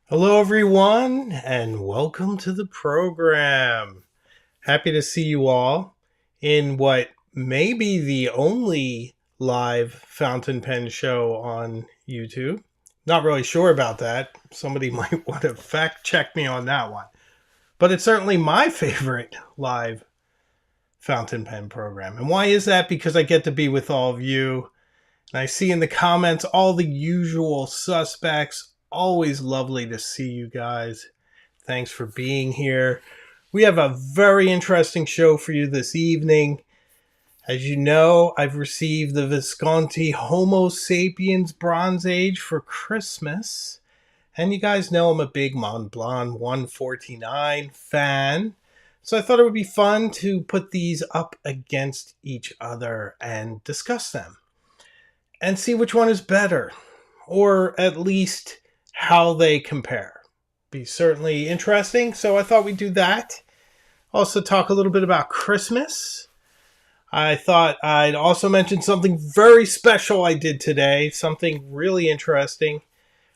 Hello, everyone, and welcome to the program. Happy to see you all in what may be the only live fountain pen show on YouTube. Not really sure about that. Somebody might want to fact check me on that one. But it's certainly my favorite live fountain pen program. And why is that? Because I get to be with all of you. And I see in the comments all the usual suspects. Always lovely to see you guys. Thanks for being here. We have a very interesting show for you this evening. As you know, I've received the Visconti Homo Sapiens Bronze Age for Christmas. And you guys know I'm a big Montblanc 149 fan. So I thought it would be fun to put these up against each other and discuss them and see which one is better, or at least how they compare. Be certainly interesting, so I thought we'd do that. Also talk a little bit about Christmas. I thought I'd also mention something very special I did today, something really interesting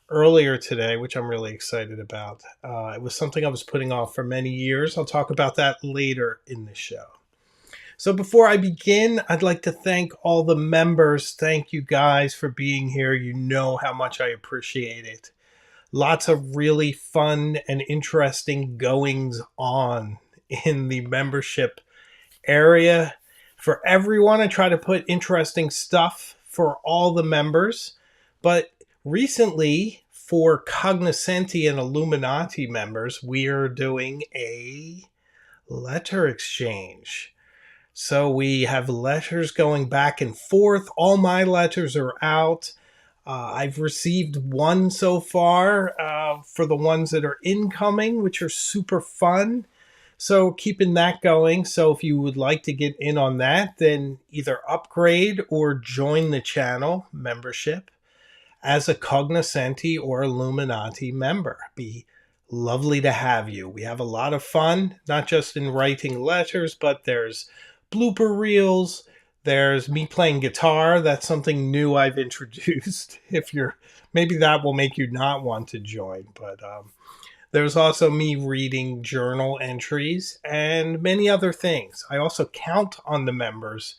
earlier today, which I'm really excited about. It was something I was putting off for many years. I'll talk about that later in the show. So before I begin, I'd like to thank all the members. Thank you guys for being here. You know how much I appreciate it. Lots of really fun and interesting goings on in the membership area. For everyone, I try to put interesting stuff for all the members. But recently, for Cognoscenti and Illuminati members, we are doing a letter exchange. So we have letters going back and forth. All my letters are out. I've received one so far for the ones that are incoming, which are super fun. So keeping that going. So if you would like to get in on that, then either upgrade or join the channel membership as a Cognoscenti or Illuminati member. Be lovely to have you. We have a lot of fun, not just in writing letters, but there's blooper reels. There's me playing guitar. That's something new I've introduced. If you're, maybe that will make you not want to join. But there's also me reading journal entries and many other things. I also count on the members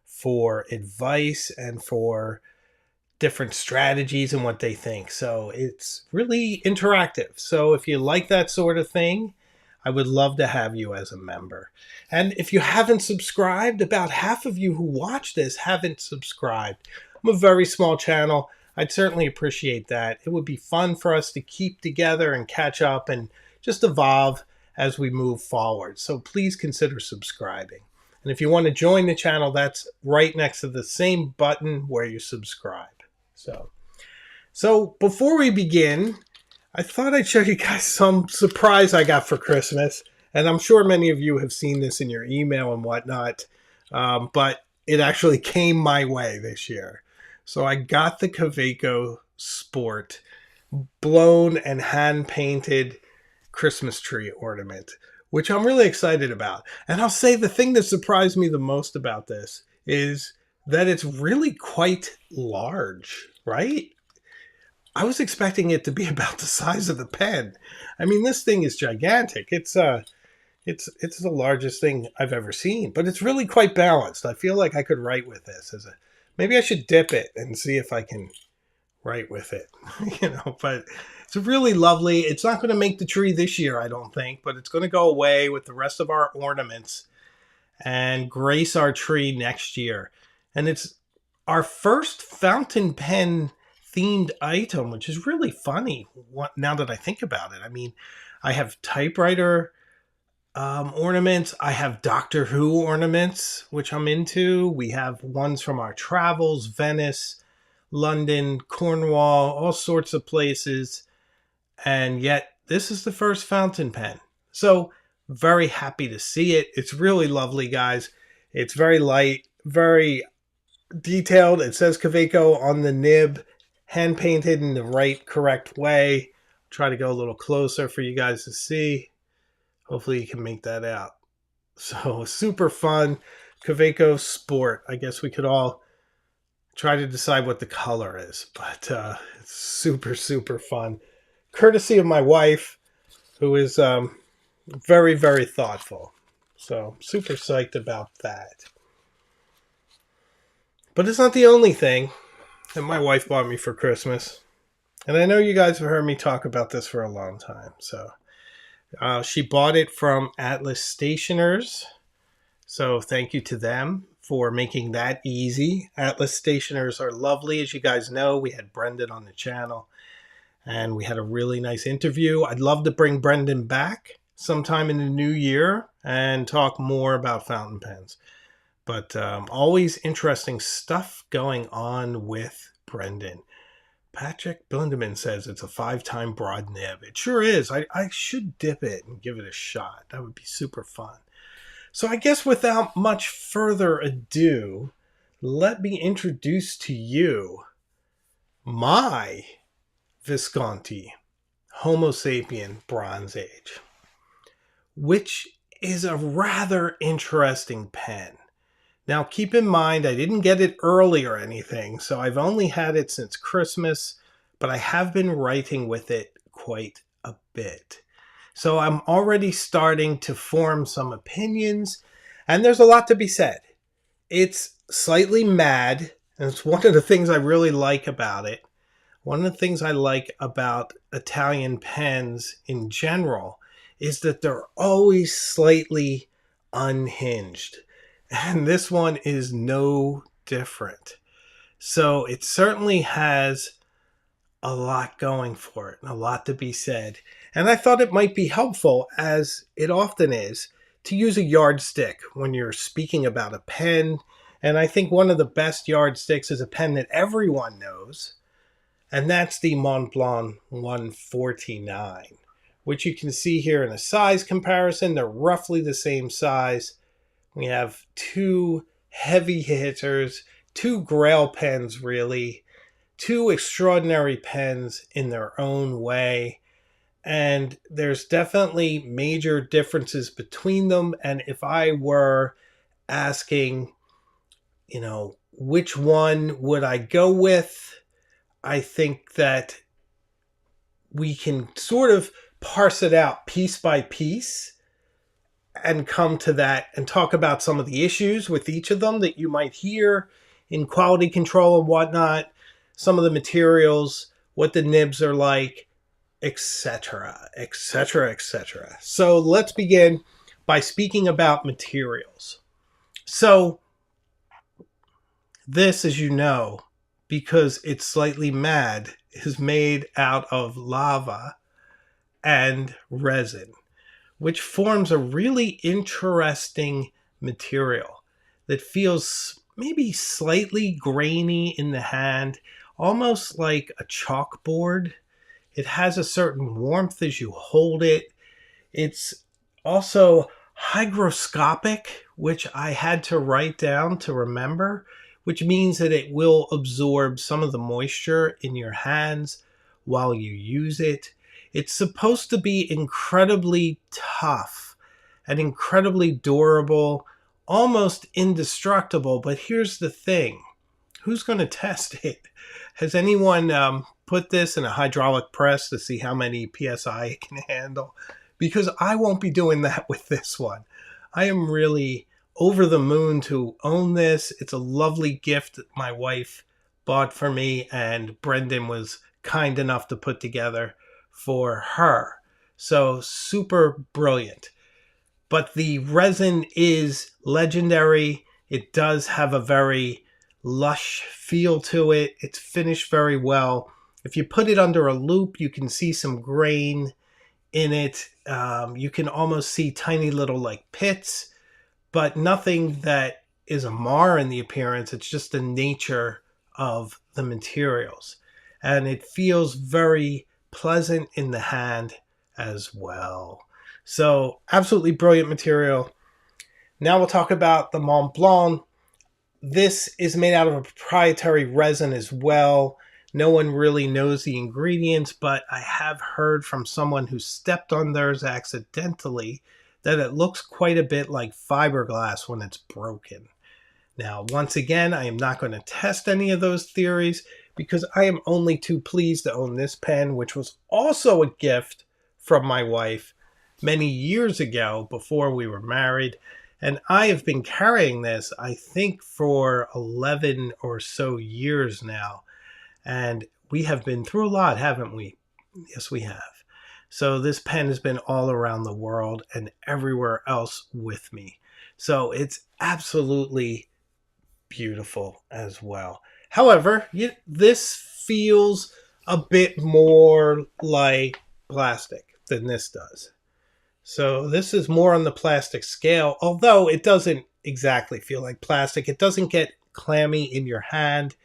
for advice and for different strategies and what they think. So it's really interactive. So if you like that sort of thing, I would love to have you as a member. And if you haven't subscribed, about half of you who watch this haven't subscribed. I'm a very small channel. I'd certainly appreciate that. It would be fun for us to keep together and catch up and just evolve as we move forward. So please consider subscribing. And if you want to join the channel, that's right next to the same button where you subscribe. So before we begin, I thought I'd show you guys some surprise I got for Christmas. And I'm sure many of you have seen this in your email and whatnot. But it actually came my way this year. So I got the Kaweco Sport blown and hand-painted Christmas tree ornament, which I'm really excited about. And I'll say the thing that surprised me the most about this is that it's really quite large, right? I was expecting it to be about the size of the pen. I mean, this thing is gigantic. It's the largest thing I've ever seen, but it's really quite balanced. I feel like I could write with this maybe I should dip it and see if I can write with it, but it's really lovely. It's not going to make the tree this year, I don't think, but it's going to go away with the rest of our ornaments and grace our tree next year. And it's our first fountain pen themed item, which is really funny now that I think about it. I mean, I have typewriter ornaments. I have Doctor Who ornaments, which I'm into. We have ones from our travels, Venice, London, Cornwall, all sorts of places. And yet this is the first fountain pen. So very happy to see it. It's really lovely, guys. It's very light, very detailed. It says Kaweco on the nib, hand painted in the right, correct way. Try to go a little closer for you guys to see. Hopefully you can make that out. So super fun. Kaweco Sport. I guess we could all try to decide what the color is, but it's super, super fun. courtesy of my wife, who is very, very thoughtful. So, super psyched about that. But it's not the only thing that my wife bought me for Christmas. And I know you guys have heard me talk about this for a long time. So, she bought it from Atlas Stationers. So, thank you to them for making that easy. Atlas Stationers are lovely. As you guys know, we had Brendan on the channel and we had a really nice interview. I'd love to bring Brendan back sometime in the new year and talk more about fountain pens. But always interesting stuff going on with Brendan. Patrick Bundeman says it's a 5-time broad nib. It sure is. I should dip it and give it a shot. That would be super fun. So I guess without much further ado, let me introduce to you my Visconti Homo Sapiens Bronze Age, which is a rather interesting pen. Now, keep in mind, I didn't get it early or anything, so I've only had it since Christmas, but I have been writing with it quite a bit. So I'm already starting to form some opinions, and there's a lot to be said. It's slightly mad, and it's one of the things I really like about it. One of the things I like about Italian pens in general is that they're always slightly unhinged. And this one is no different. So it certainly has a lot going for it and a lot to be said. And I thought it might be helpful, as it often is, to use a yardstick when you're speaking about a pen. And I think one of the best yardsticks is a pen that everyone knows, and that's the Montblanc 149, which you can see here in a size comparison. They're roughly the same size. We have two heavy hitters, two grail pens really, two extraordinary pens in their own way. And there's definitely major differences between them. And if I were asking, which one would I go with, I think that we can sort of parse it out piece by piece and come to that and talk about some of the issues with each of them that you might hear in quality control and whatnot, some of the materials, what the nibs are like, etc., etc., etc. So let's begin by speaking about materials. So this, as you know, because it's slightly mad, is made out of lava and resin, which forms a really interesting material that feels maybe slightly grainy in the hand, almost like a chalkboard. It has a certain warmth as you hold it. It's also hygroscopic, which I had to write down to remember, which means that it will absorb some of the moisture in your hands while you use it. It's supposed to be incredibly tough and incredibly durable, almost indestructible. But here's the thing. Who's going to test it? Has anyone put this in a hydraulic press to see how many PSI it can handle? Because I won't be doing that with this one. I am really over the moon to own this. It's a lovely gift that my wife bought for me, and Brendan was kind enough to put together for her. So super brilliant. But the resin is legendary. It does have a very lush feel to it. It's finished very well. If you put it under a loupe, you can see some grain in it. You can almost see tiny little pits, but nothing that is a mar in the appearance. It's just the nature of the materials. And it feels very pleasant in the hand as well. So absolutely brilliant material. Now we'll talk about the Montblanc. This is made out of a proprietary resin as well. No one really knows the ingredients, but I have heard from someone who stepped on theirs accidentally that it looks quite a bit like fiberglass when it's broken. Now, once again, I am not going to test any of those theories, because I am only too pleased to own this pen, which was also a gift from my wife many years ago before we were married. And I have been carrying this, I think, for 11 or so years now. And we have been through a lot, haven't we? Yes, we have. So this pen has been all around the world and everywhere else with me. So it's absolutely beautiful as well. However, this feels a bit more like plastic than this does. So this is more on the plastic scale, although it doesn't exactly feel like plastic. It doesn't get clammy in your hand.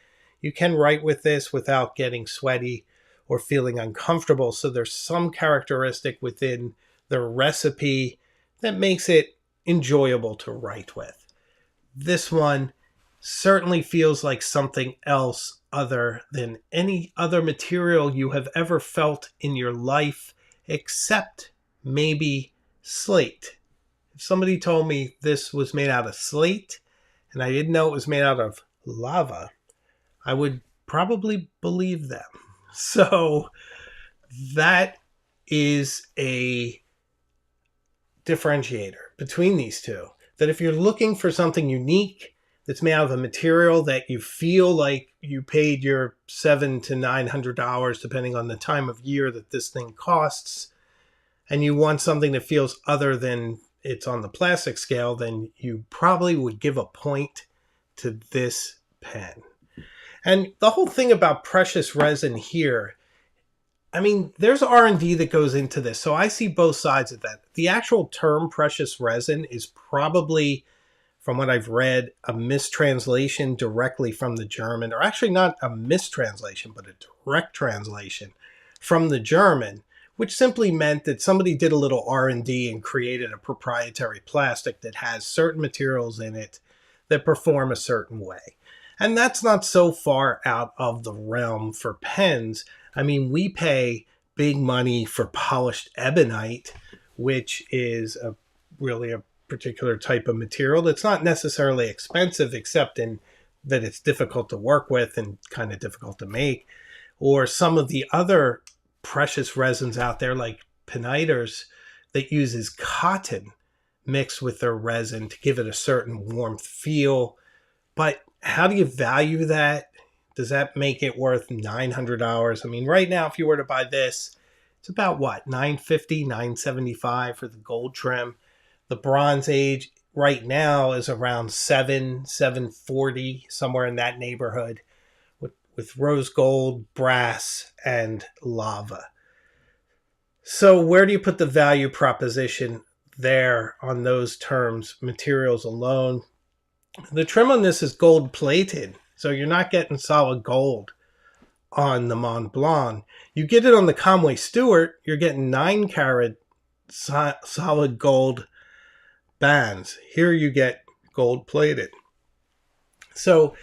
You can write with this without getting sweaty or feeling uncomfortable. So there's some characteristic within the recipe that makes it enjoyable to write with. This one certainly feels like something else other than any other material you have ever felt in your life, except maybe slate. If somebody told me this was made out of slate and I didn't know it was made out of lava, I would probably believe them. So that is a differentiator between these two. That if you're looking for something unique that's made out of a material that you feel like you paid your $700 to $900, depending on the time of year that this thing costs, and you want something that feels other than it's on the plastic scale, then you probably would give a point to this pen. And the whole thing about precious resin here, I mean, there's R&D that goes into this, so I see both sides of that. The actual term precious resin is probably, from what I've read, a mistranslation directly from the German, or actually not a mistranslation, but a direct translation from the German, which simply meant that somebody did a little R&D and created a proprietary plastic that has certain materials in it that perform a certain way. And that's not so far out of the realm for pens. I mean, we pay big money for polished ebonite, which is really a particular type of material that's not necessarily expensive, except in that it's difficult to work with and kind of difficult to make. Or some of the other precious resins out there, like peniters, that uses cotton mixed with their resin to give it a certain warmth feel. But how do you value that? Does that make it worth $900? I mean, right now, if you were to buy this, it's about what, $950, $975 for the gold trim. The Bronze Age right now is around $740, somewhere in that neighborhood, with rose gold, brass, and lava. So where do you put the value proposition there on those terms, materials alone? The trim on this is gold plated, so you're not getting solid gold on the Montblanc. You get it on the Conway Stewart, you're getting 9-carat solid gold bands. Here you get gold plated. So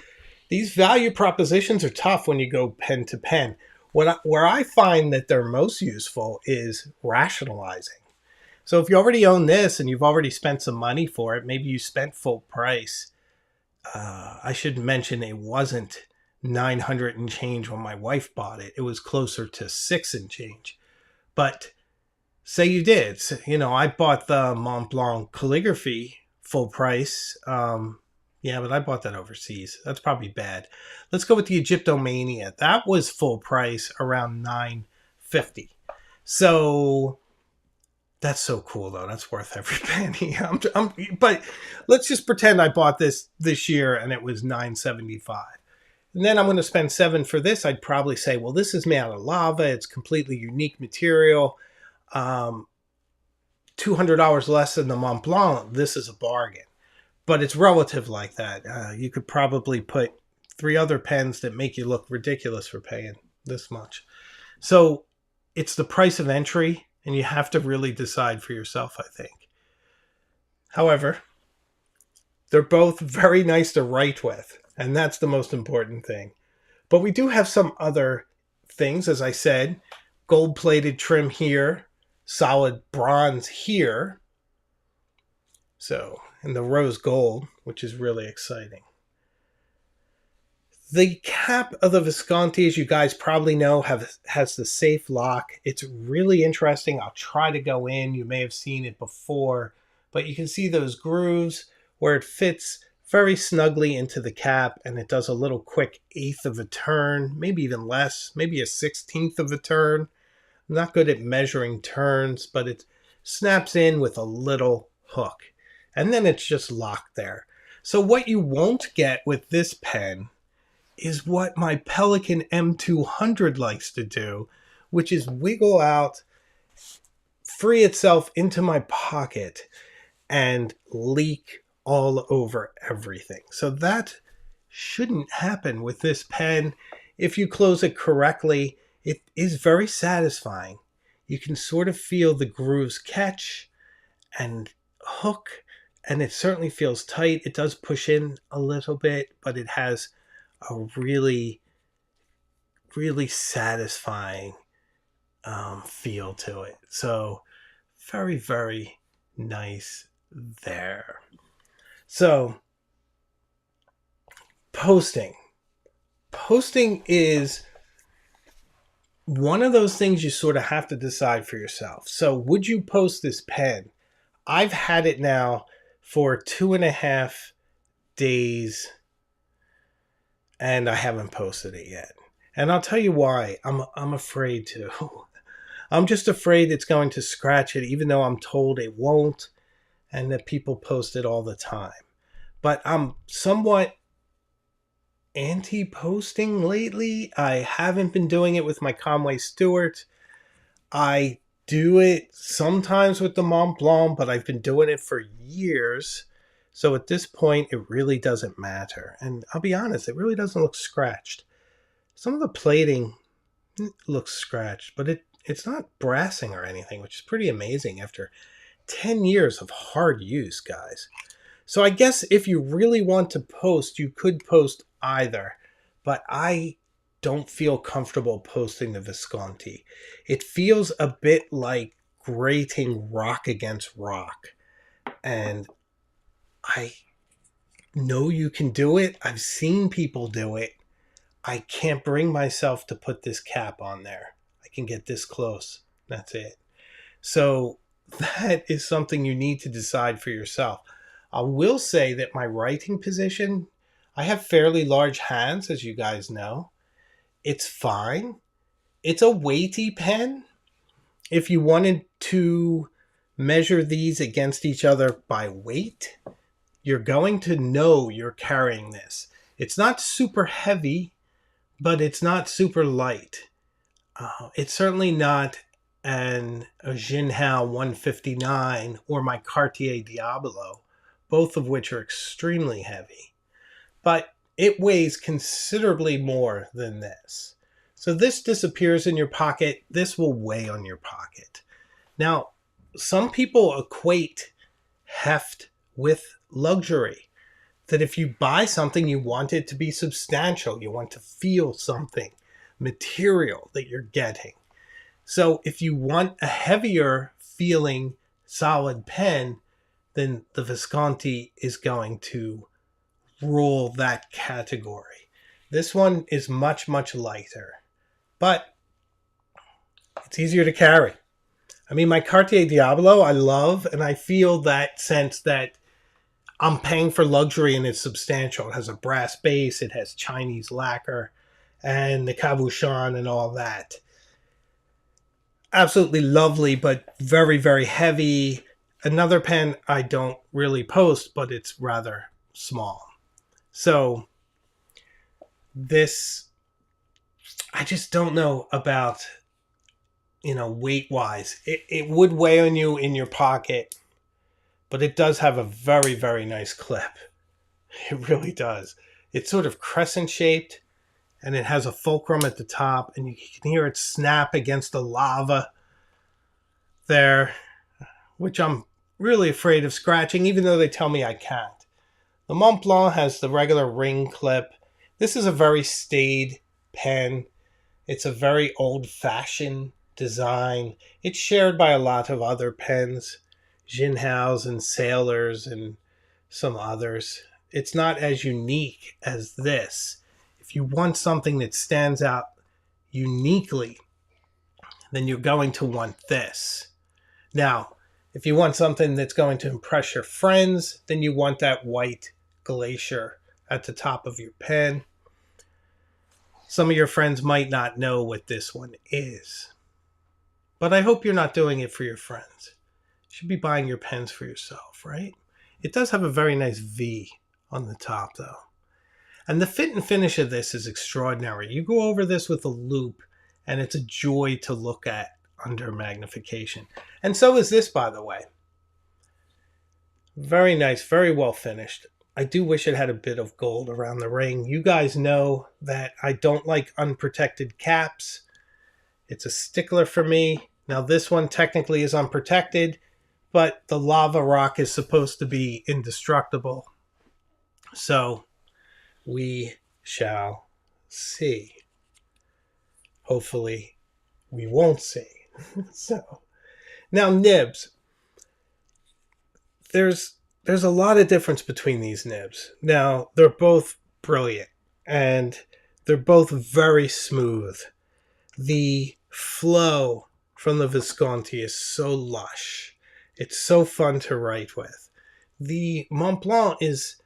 these value propositions are tough when you go pen to pen. Where I find that they're most useful is rationalizing. So if you already own this and you've already spent some money for it, maybe you spent full price. I should mention it wasn't 900 and change when my wife bought it. It was closer to 6 and change. But say you did. So, I bought the Montblanc calligraphy full price. Yeah, but I bought that overseas. That's probably bad. Let's go with the Egyptomania. That was full price, around $950. So that's so cool, though. That's worth every penny. But let's just pretend I bought this year and it was $975. And then I'm going to spend $7 for this. I'd probably say, well, this is made out of lava. It's completely unique material. $200 less than the Montblanc. This is a bargain. But it's relative like that. You could probably put 3 other pens that make you look ridiculous for paying this much. So it's the price of entry, and you have to really decide for yourself, I think. However, they're both very nice to write with, and that's the most important thing. But we do have some other things, as I said, gold-plated trim here, solid bronze here. So, and the rose gold, which is really exciting. The cap of the Visconti, as you guys probably know, has the safe lock. It's really interesting. I'll try to go in. You may have seen it before, but you can see those grooves where it fits very snugly into the cap, and it does a little quick eighth of a turn, maybe even less, maybe a 16th of a turn. I'm not good at measuring turns, but it snaps in with a little hook, and then it's just locked there. So what you won't get with this pen is what my Pelican M200 likes to do, which is wiggle out, free itself into my pocket, and leak all over everything. So that shouldn't happen with this pen. If you close it correctly, it is very satisfying. You can sort of feel the grooves catch and hook, and it certainly feels tight. It does push in a little bit, but it has a really, really satisfying feel to it. So very, very nice there. So posting is one of those things you sort of have to decide for yourself. So would you post this pen? I've had it now for 2.5 days and I haven't posted it yet. And I'll tell you why. I'm afraid to. I'm just afraid it's going to scratch it, even though I'm told it won't, and that people post it all the time. But I'm somewhat anti-posting lately. I haven't been doing it with my Conway Stewart. I do it sometimes with the Montblanc, but I've been doing it for years. So at this point, it really doesn't matter. And I'll be honest, it really doesn't look scratched. Some of the plating looks scratched, but it's not brassing or anything, which is pretty amazing after 10 years of hard use, guys. So I guess if you really want to post, you could post either. But I don't feel comfortable posting the Visconti. It feels a bit like grating rock against rock. And I know you can do it. I've seen people do it. I can't bring myself to put this cap on there. I can get this close. That's it. So that is something you need to decide for yourself. I will say that my writing position, I have fairly large hands, as you guys know. It's fine. It's a weighty pen. If you wanted to measure these against each other by weight, you're going to know you're carrying this. It's not super heavy, but it's not super light. It's certainly not a Jinhao 159 or my Cartier Diablo, both of which are extremely heavy. But it weighs considerably more than this. So this disappears in your pocket. This will weigh on your pocket. Now, some people equate heft with luxury. That if you buy something, you want it to be substantial. You want to feel something material that you're getting. So if you want a heavier feeling solid pen, then the Visconti is going to rule that category. This one is much, much lighter, but it's easier to carry. I mean, my Cartier Diablo, I love, and I feel that sense that I'm paying for luxury and it's substantial. It has a brass base, it has Chinese lacquer, and the cabochon and all that. Absolutely lovely, but very, very heavy. Another pen I don't really post, but it's rather small. So this, I just don't know about, weight-wise. It would weigh on you in your pocket, but it does have a very, very nice clip. It really does. It's sort of crescent-shaped, and it has a fulcrum at the top, and you can hear it snap against the lava there, which I'm really afraid of scratching, even though they tell me I can't. The Montblanc has the regular ring clip. This is a very staid pen. It's a very old-fashioned design. It's shared by a lot of other pens, Jinhaos and Sailors and some others. It's not as unique as this. if you want something that stands out uniquely, then you're going to want this. Now, if you want something that's going to impress your friends, then you want that white glacier at the top of your pen. Some of your friends might not know what this one is, but I hope you're not doing it for your friends. You should be buying your pens for yourself, right? It does have a very nice V on the top, though. And the fit and finish of this is extraordinary. You go over this with a loop, and it's a joy to look at under magnification. And so is this, by the way. Very nice, very well finished. I do wish it had a bit of gold around the ring. You guys know that I don't like unprotected caps. It's a stickler for me. Now this one technically is unprotected, but the lava rock is supposed to be indestructible. So we shall see. Hopefully we won't see. So now nibs. There's a lot of difference between these nibs. Now, they're both brilliant, and they're both very smooth. The flow from the Visconti is so lush. It's so fun to write with. The Montblanc is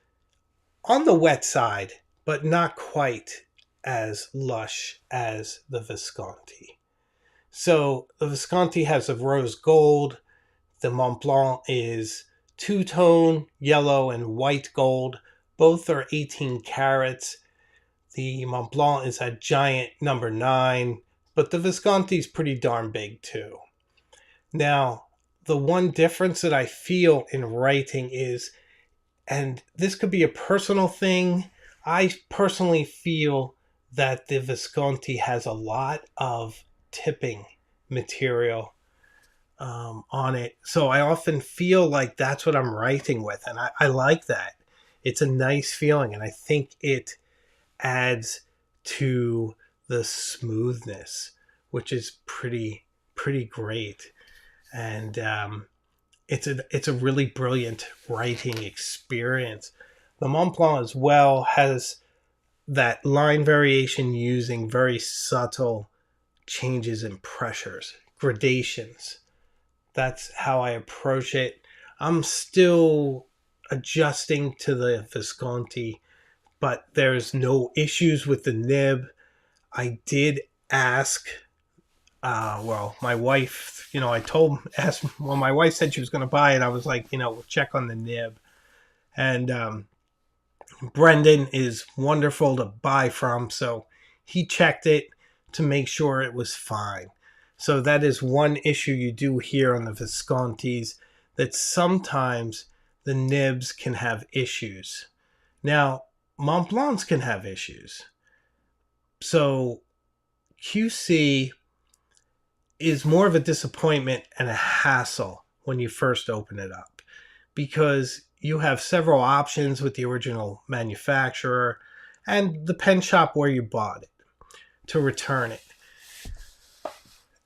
on the wet side, but not quite as lush as the Visconti. So the Visconti has a rose gold. The Montblanc is two-tone yellow and white gold. Both are 18 carats. The Montblanc is a giant number 9, but the Visconti is pretty darn big too. Now, the one difference that I feel in writing is, and this could be a personal thing, I personally feel that the Visconti has a lot of tipping material on it. So I often feel like that's what I'm writing with. And I like that. It's a nice feeling. And I think it adds to the smoothness, which is pretty great. And it's a really brilliant writing experience. The Montblanc as well has that line variation using very subtle changes in pressures, gradations. That's how I approach it. I'm still adjusting to the Visconti, but there's no issues with the nib. I did ask, my wife, when my wife said she was going to buy it, I was like, we'll check on the nib. And Brendan is wonderful to buy from, so he checked it to make sure it was fine. So that is one issue you do hear on the Viscontis, that sometimes the nibs can have issues. Now, Montblancs can have issues. So QC is more of a disappointment and a hassle when you first open it up, because you have several options with the original manufacturer and the pen shop where you bought it to return it.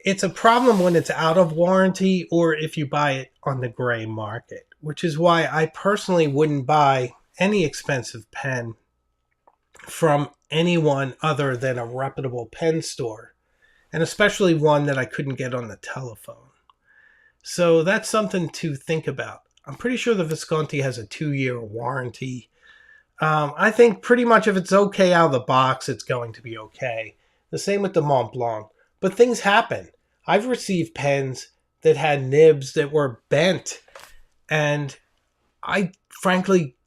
It's a problem when it's out of warranty or if you buy it on the gray market, which is why I personally wouldn't buy any expensive pen from anyone other than a reputable pen store, and especially one that I couldn't get on the telephone. So that's something to think about. I'm pretty sure the Visconti has a 2-year warranty. I think pretty much if it's okay out of the box, it's going to be okay. The same with the Montblanc. But things happen. I've received pens that had nibs that were bent, and I frankly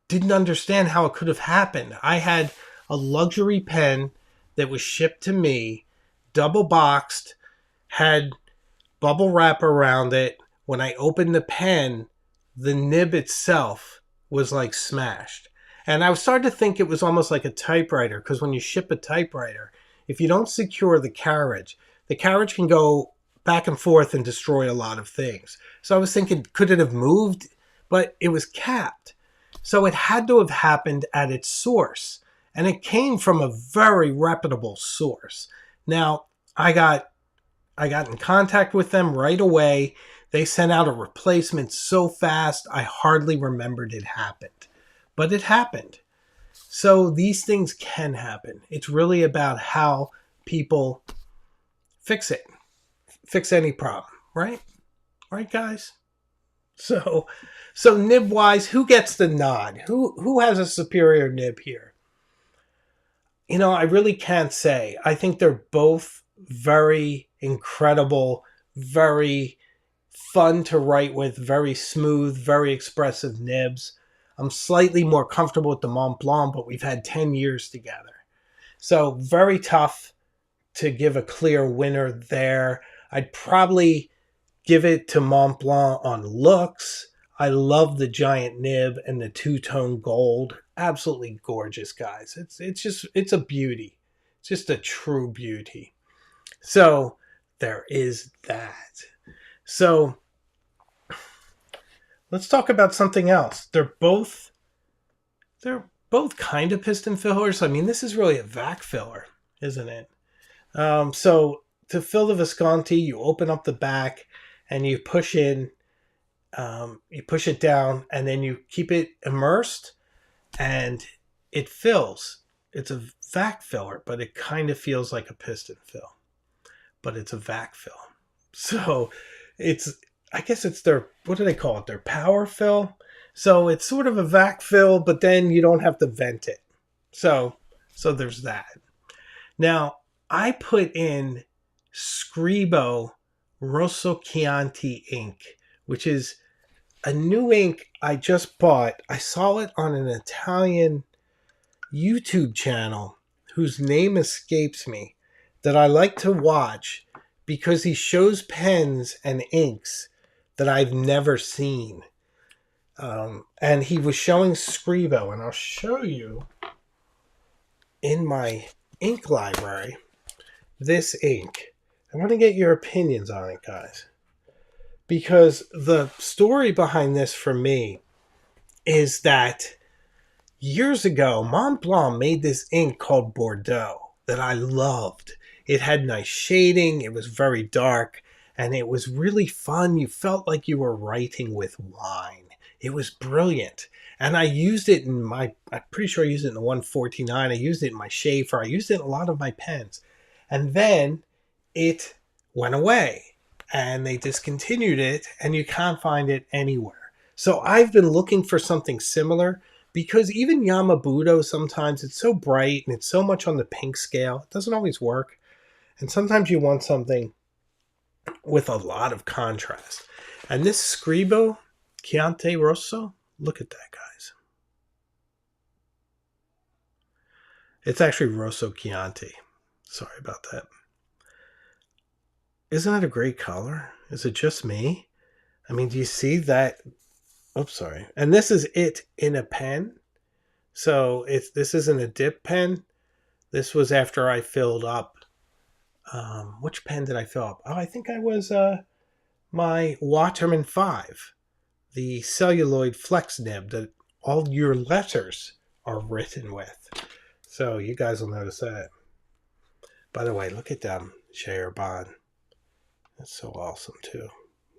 didn't understand how it could have happened. I had a luxury pen that was shipped to me, double boxed, had bubble wrap around it. When I opened the pen, the nib itself was like smashed. And I was starting to think it was almost like a typewriter, because when you ship a typewriter, if you don't secure the carriage can go back and forth and destroy a lot of things. So I was thinking, could it have moved? But it was capped. So it had to have happened at its source. And it came from a very reputable source. Now, I got in contact with them right away. They sent out a replacement so fast, I hardly remembered it happened. But it happened. So these things can happen. It's really about how people fix it, fix any problem, right? Right, guys? So, so nib wise, who gets the nod? Who has a superior nib here? You know, I really can't say. I think they're both very incredible, very fun to write with, very smooth, very expressive nibs. I'm slightly more comfortable with the Montblanc, but we've had 10 years together. So very tough to give a clear winner there. I'd probably give it to Montblanc on looks. I love the giant nib and the two-tone gold. Absolutely gorgeous, guys. It's a beauty. It's just a true beauty. So there is that. So let's talk about something else. They're both kind of piston fillers. I mean, this is really a vac filler, isn't it? So to fill the Visconti, you open up the back and you push in, you push it down, and then you keep it immersed, and it fills. It's a vac filler, but it kind of feels like a piston fill, but it's a vac fill. So I guess it's their, what do they call it? Their power fill. So it's sort of a vac fill, but then you don't have to vent it. So there's that. Now, I put in Scribo Rosso Chianti ink, which is a new ink I just bought. I saw it on an Italian YouTube channel whose name escapes me, that I like to watch because he shows pens and inks that I've never seen. And he was showing Scribo, and I'll show you in my ink library this ink. I want to get your opinions on it, guys, because the story behind this for me is that years ago, Montblanc made this ink called Bordeaux that I loved. It had nice shading, it was very dark, and it was really fun. You felt like you were writing with wine. It was brilliant. And I used it in I'm pretty sure I used it in the 149. I used it in my Schaefer. I used it in a lot of my pens. And then it went away and they discontinued it, and you can't find it anywhere. So I've been looking for something similar, because even Yamabudo, sometimes it's so bright and it's so much on the pink scale. It doesn't always work. And sometimes you want something with a lot of contrast. And this Scribo Chianti Rosso, look at that, guys. It's actually Rosso Chianti. Sorry about that. Isn't that a great color? Is it just me? I mean, do you see that? Oops, sorry. And this is it in a pen. So this isn't a dip pen. This was after I filled up. Which pen did I fill up? Oh, I think I was my Waterman 5. The celluloid flex nib that all your letters are written with. So you guys will notice that. By the way, look at them, Share Bond. That's so awesome too.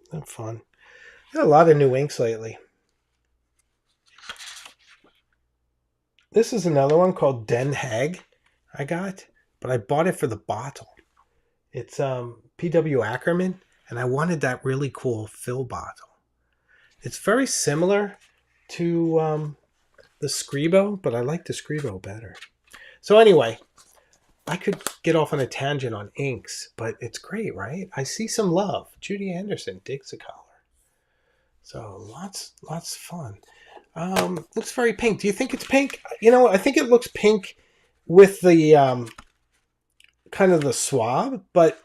Isn't that fun? Got a lot of new inks lately. This is another one called Den Haag I got, but I bought it for the bottle. It's P.W. Ackerman, and I wanted that really cool fill bottle. It's very similar to the Scribo, but I like the Scribo better. So anyway, I could get off on a tangent on inks, but it's great, right? I see some love. Judy Anderson digs the color. So lots of fun. Looks very pink. Do you think it's pink? You know, I think it looks pink with the kind of the swab, but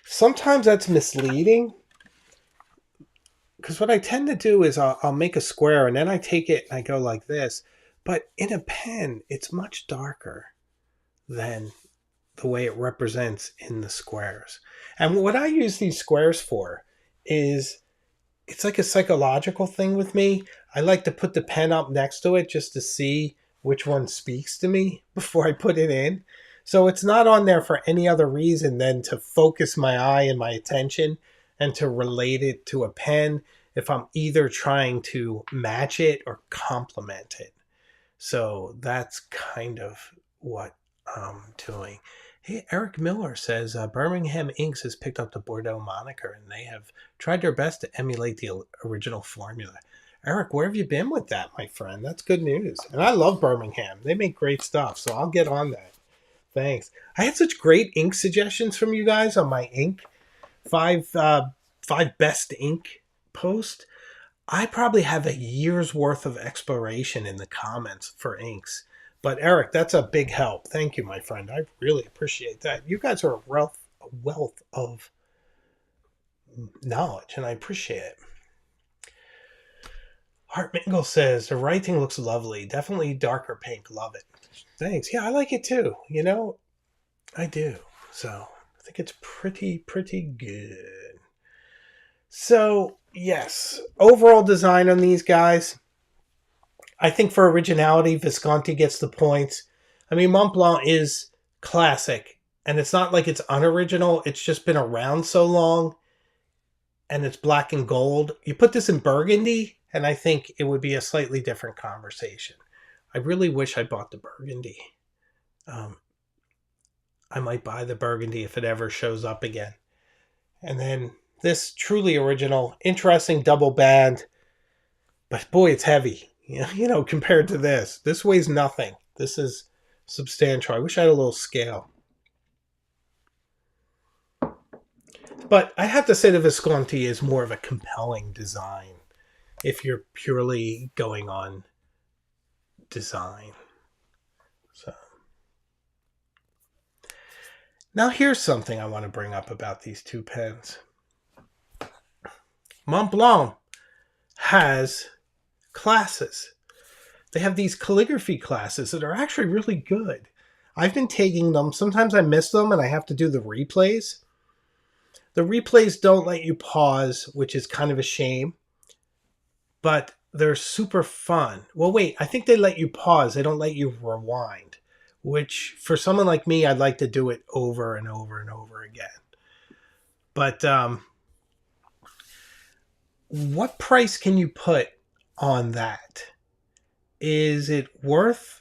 sometimes that's misleading. Because what I tend to do is I'll make a square and then I take it and I go like this. But in a pen, it's much darker than the way it represents in the squares. And what I use these squares for is, it's like a psychological thing with me. I like to put the pen up next to it just to see which one speaks to me before I put it in. So it's not on there for any other reason than to focus my eye and my attention and to relate it to a pen if I'm either trying to match it or complement it. So that's kind of what I'm doing. Hey, Eric Miller says Birmingham Inks has picked up the Bordeaux moniker and they have tried their best to emulate the original formula. Eric, where have you been with that, my friend? That's good news. And I love Birmingham. They make great stuff, so I'll get on that. Thanks. I had such great ink suggestions from you guys on my ink five best ink post. I probably have a year's worth of exploration in the comments for inks. But Eric, that's a big help. Thank you, my friend. I really appreciate that. You guys are a wealth of knowledge, and I appreciate it. Hart Mingle says, the writing looks lovely. Definitely darker pink. Love it. Thanks. Yeah, I like it too. You know, I do. So I think it's pretty good. So, yes, overall design on these guys, I think for originality, Visconti gets the points. I mean, Montblanc is classic, and it's not like it's unoriginal. It's just been around so long, and it's black and gold. You put this in burgundy, and I think it would be a slightly different conversation. I really wish I bought the burgundy. I might buy the burgundy if it ever shows up again. And then this truly original, interesting double band, but boy, it's heavy. You know, compared to this. This weighs nothing. This is substantial. I wish I had a little scale. But I have to say the Visconti is more of a compelling design if you're purely going on design. So now here's something I want to bring up about these two pens. Montblanc has classes. They have these calligraphy classes that are actually really good. I've been taking them. Sometimes I miss them and I have to do the replays. The replays don't let you pause, which is kind of a shame. But they're super fun. Well, wait, I think they let you pause. They don't let you rewind, which for someone like me, I'd like to do it over and over and over again. But what price can you put on that? Is it worth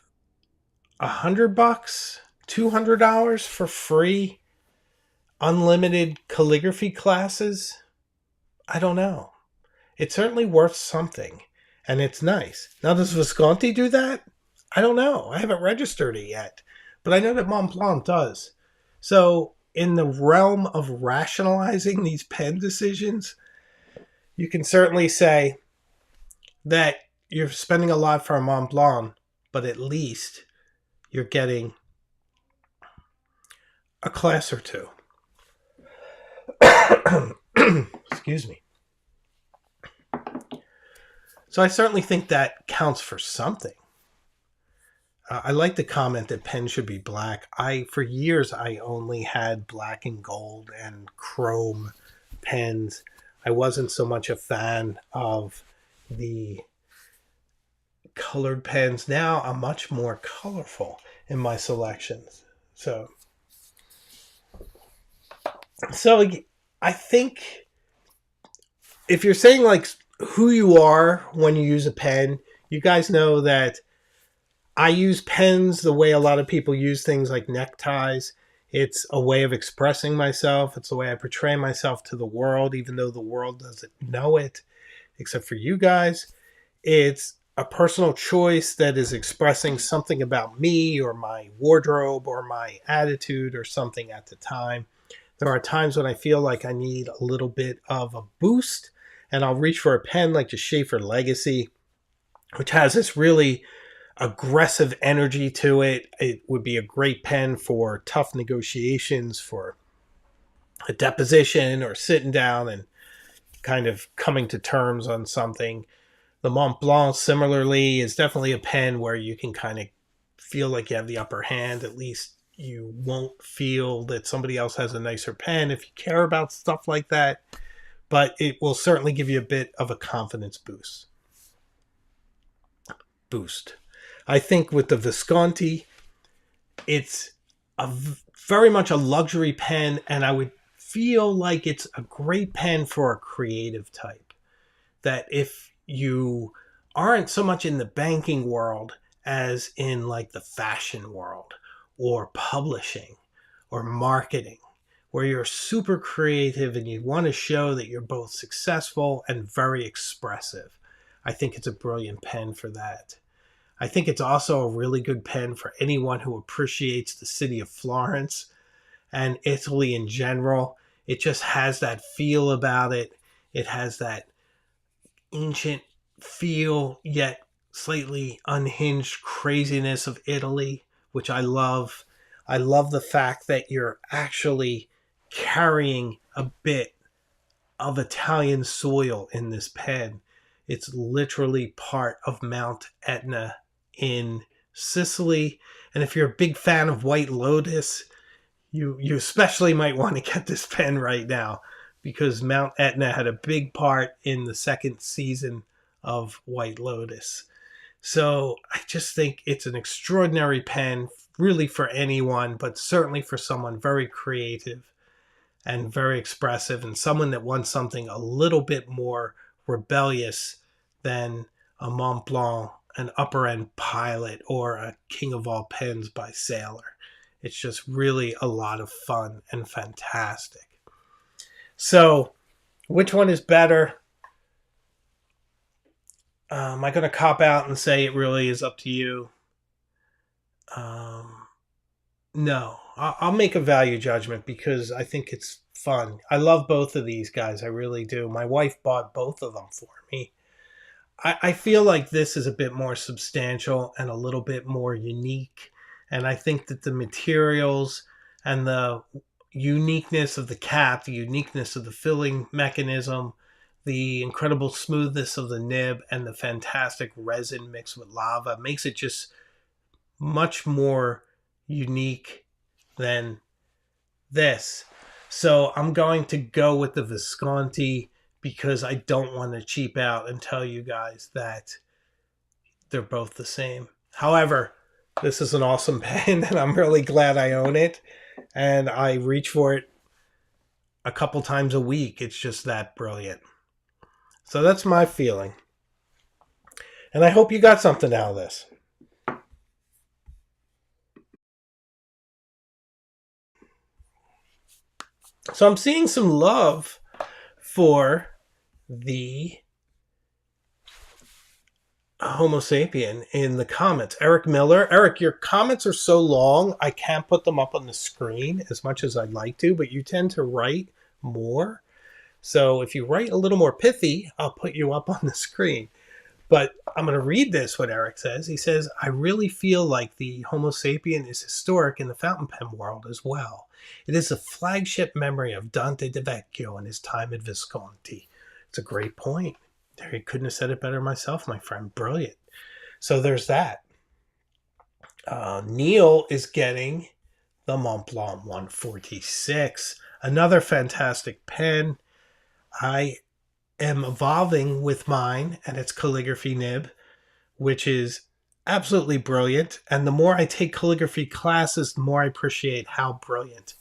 $100, $200 for free unlimited calligraphy classes? I don't know. It's certainly worth something, and it's nice. Now, does Visconti do that? I don't know. I haven't registered it yet, but I know that Montblanc does. So in the realm of rationalizing these pen decisions, you can certainly say that you're spending a lot for a Montblanc, but at least you're getting a class or two. Excuse me. So I certainly think that counts for something. I like the comment that pens should be black. For years, I only had black and gold and chrome pens. I wasn't so much a fan of the colored pens. Now I'm much more colorful in my selections. So I think if you're saying like who you are when you use a pen, you guys know that I use pens the way a lot of people use things like neckties. It's a way of expressing myself. It's the way I portray myself to the world, even though the world doesn't know it, except for you guys. It's a personal choice that is expressing something about me or my wardrobe or my attitude or something at the time. There are times when I feel like I need a little bit of a boost, and I'll reach for a pen like the Schaefer Legacy, which has this really aggressive energy to it. It would be a great pen for tough negotiations, for a deposition or sitting down and kind of coming to terms on something. The Montblanc, similarly, is definitely a pen where you can kind of feel like you have the upper hand. At least you won't feel that somebody else has a nicer pen if you care about stuff like that. But it will certainly give you a bit of a confidence boost. I think with the Visconti, it's very much a luxury pen, and I would feel like it's a great pen for a creative type. That if you aren't so much in the banking world as in like the fashion world or publishing or marketing, where you're super creative and you want to show that you're both successful and very expressive. I think it's a brilliant pen for that. I think it's also a really good pen for anyone who appreciates the city of Florence and Italy in general. It just has that feel about it. It has that ancient feel, yet slightly unhinged craziness of Italy, which I love. I love the fact that you're actually carrying a bit of Italian soil in this pen. It's literally part of Mount Etna in Sicily. And if you're a big fan of White Lotus, you especially might want to get this pen right now, because Mount Etna had a big part in the second season of White Lotus. So I just think it's an extraordinary pen, really for anyone, but certainly for someone very creative and very expressive, and someone that wants something a little bit more rebellious than a Montblanc, an upper end pilot, or a King of All Pens by Sailor. It's just really a lot of fun and fantastic. So, which one is better? Am I going to cop out and say it really is up to you? No, I'll make a value judgment because I think it's fun. I love both of these guys. I really do. My wife bought both of them for me. I feel like this is a bit more substantial and a little bit more unique. And I think that the materials and the uniqueness of the cap, the uniqueness of the filling mechanism, the incredible smoothness of the nib, and the fantastic resin mixed with lava makes it just much more unique than this. So I'm going to go with the Visconti because I don't want to cheap out and tell you guys that they're both the same. However, this is an awesome pen and I'm really glad I own it. And I reach for it a couple times a week. It's just that brilliant. So that's my feeling. And I hope you got something out of this. So I'm seeing some love for the Homo sapien in the comments. Eric Miller. Eric, your comments are so long, I can't put them up on the screen as much as I'd like to, but you tend to write more. So if you write a little more pithy, I'll put you up on the screen. But I'm going to read this, what Eric says. He says, I really feel like the Homo sapien is historic in the fountain pen world as well. It is a flagship memory of Dante de Vecchio and his time at Visconti. It's a great point. There, you couldn't have said it better myself, my friend. Brilliant. So there's that. Neil is getting the Montblanc 146. Another fantastic pen. I am evolving with mine and its calligraphy nib, which is absolutely brilliant. And the more I take calligraphy classes, the more I appreciate how brilliant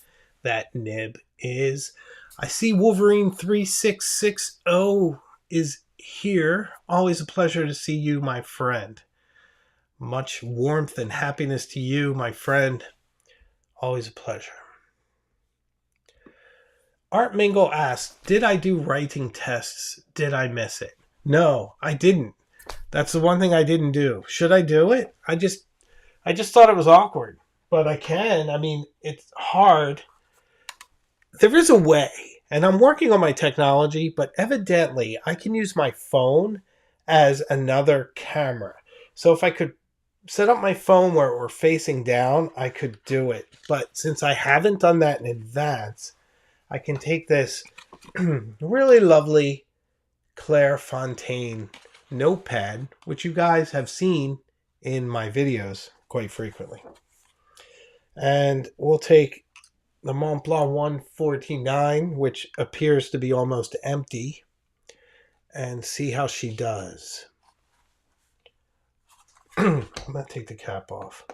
that nib is. I see Wolverine 3660 is here. Always a pleasure to see you, my friend. Much warmth and happiness to you, my friend. Always a pleasure. Art Mingle asked, did I do writing tests? Did I miss it? No, I didn't. That's the one thing I didn't do. Should I do it? I just thought it was awkward. But I can. I mean, it's hard. There is a way. And I'm working on my technology, but evidently I can use my phone as another camera. So if I could set up my phone where we're facing down, I could do it. But since I haven't done that in advance, I can take this really lovely Clairefontaine notepad, which you guys have seen in my videos quite frequently. And we'll take the Montblanc 149, which appears to be almost empty, and see how she does. I'm going to take the cap off.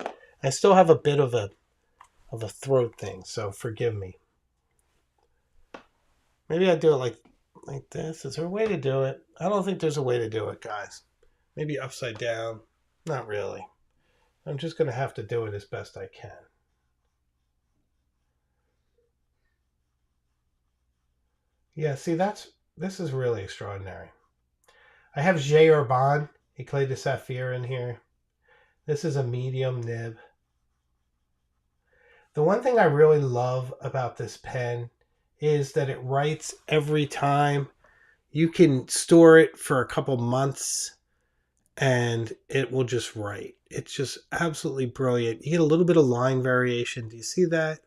I still have a bit of a throat thing, so forgive me. Maybe I do it like this. Is there a way to do it? I don't think there's a way to do it, guys. Maybe upside down. Not really. I'm just going to have to do it as best I can. Yeah, see, this is really extraordinary. I have J. Urban, Eclat de Saphir in here. This is a medium nib. The one thing I really love about this pen is that it writes every time. You can store it for a couple months and it will just write. It's just absolutely brilliant. You get a little bit of line variation. Do you see that?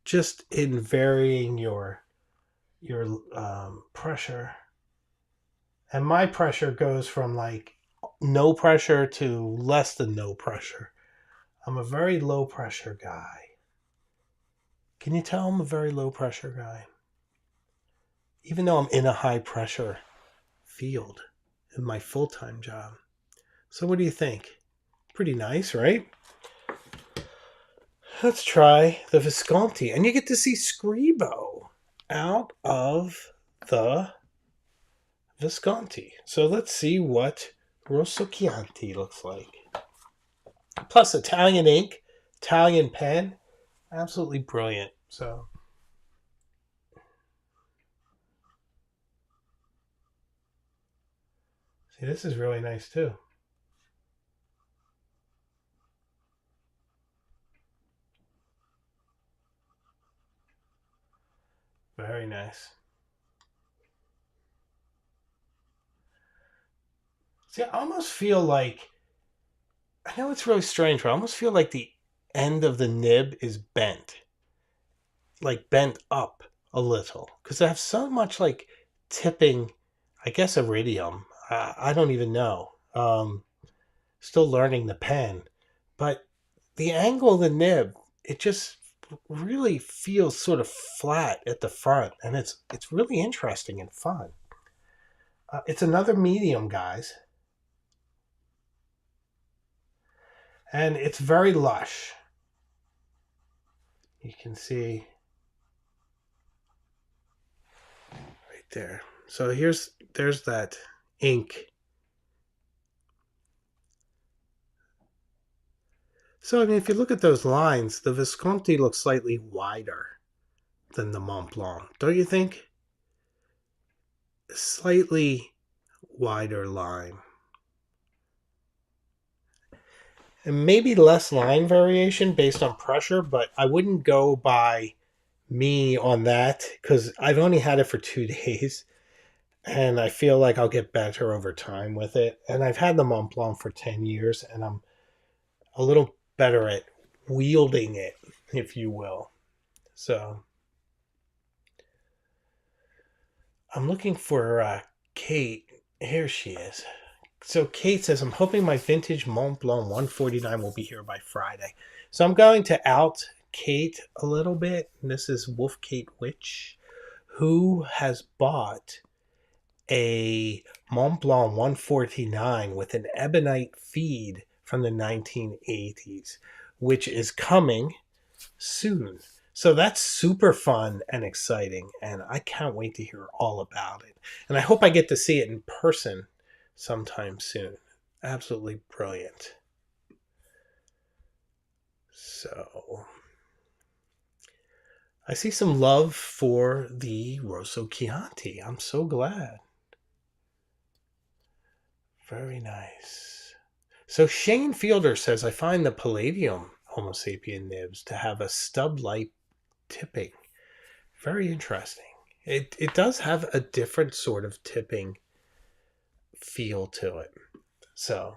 Just in varying your pressure. And my pressure goes from like no pressure to less than no pressure. I'm a very low pressure guy. Can you tell I'm a very low pressure guy? Even though I'm in a high pressure field in my full-time job. So what do you think? Pretty nice, right? Let's try the Visconti. And you get to see Scribo out of the Visconti. So let's see what Rosso Chianti looks like. Plus Italian ink, Italian pen. Absolutely brilliant. So see, this is really nice too. Very nice. See, I almost feel like, I know it's really strange, but I almost feel like the end of the nib is bent. Like bent up a little. Because I have so much like tipping, I guess iridium. I don't even know. Still learning the pen. But the angle of the nib, it just really feels sort of flat at the front. And it's really interesting and fun. It's another medium, guys. And it's very lush. You can see right there. So there's that ink. So I mean, if you look at those lines, the Visconti looks slightly wider than the Montblanc, don't you think? Slightly wider line. And maybe less line variation based on pressure, but I wouldn't go by me on that because I've only had it for 2 days and I feel like I'll get better over time with it. And I've had the Mont Blanc for 10 years and I'm a little better at wielding it, if you will. So I'm looking for Kate. Here she is. So Kate says, I'm hoping my vintage Mont Blanc 149 will be here by Friday. So I'm going to out Kate a little bit. And this is Wolf Kate Witch, who has bought a Mont Blanc 149 with an ebonite feed from the 1980s, which is coming soon. So that's super fun and exciting, and I can't wait to hear all about it. And I hope I get to see it in person sometime soon. Absolutely brilliant. So I see some love for the Rosso Chianti. I'm so glad. Very nice. So Shane Fielder says, I find the Palladium Homo sapien nibs to have a stub-like tipping. Very interesting. It does have a different sort of tipping feel to it. So